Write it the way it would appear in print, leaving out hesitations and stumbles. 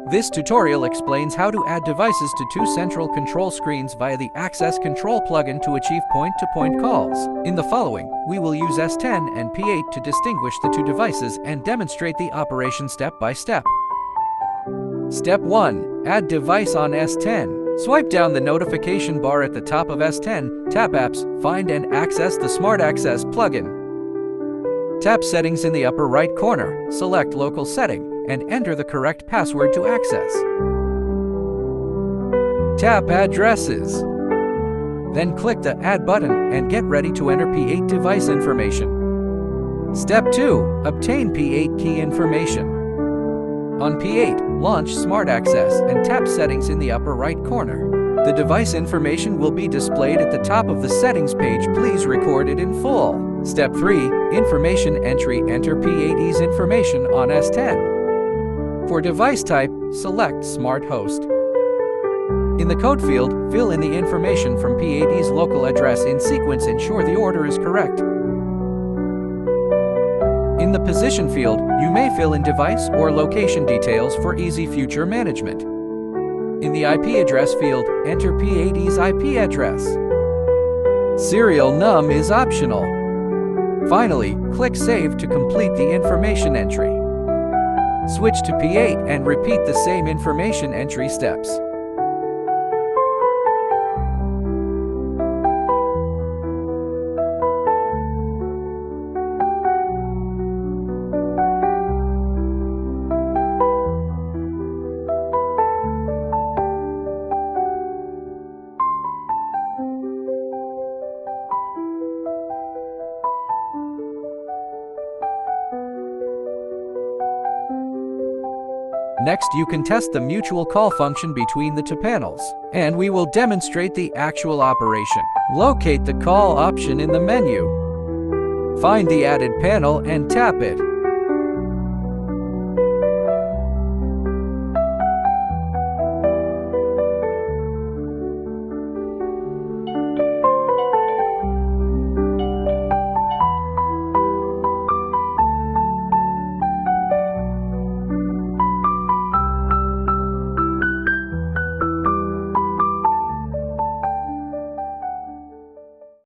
This tutorial explains how to add devices to two central control screens via the Access Control plugin to achieve point-to-point calls. In the following, we will use S10 and P8 to distinguish the two devices and demonstrate the operation step by step. Step 1. Add device on S10. Swipe down the notification bar at the top of S10, tap Apps, find and access the Smart Access plugin. Tap Settings in the upper right corner, select Local Setting, and enter the correct password to access. Tap Addresses. Then click the Add button and get ready to enter P8 device information. Step 2. Obtain P8 key information. On P8, launch Smart Access and tap Settings in the upper right corner. The device information will be displayed at the top of the settings page. Please record it in full. Step 3. Information entry. Enter P8's information on S10. For device type, select Smart Host. In the code field, fill in the information from P8's local address in sequence. Ensure the order is correct. In the position field, you may fill in device or location details for easy future management. In the IP address field, enter P8's IP address. Serial num is optional. Finally, click Save to complete the information entry. Switch to P8 and repeat the same information entry steps. Next, you can test the mutual call function between the two panels, and we will demonstrate the actual operation. Locate the call option in the menu. Find the added panel and tap it.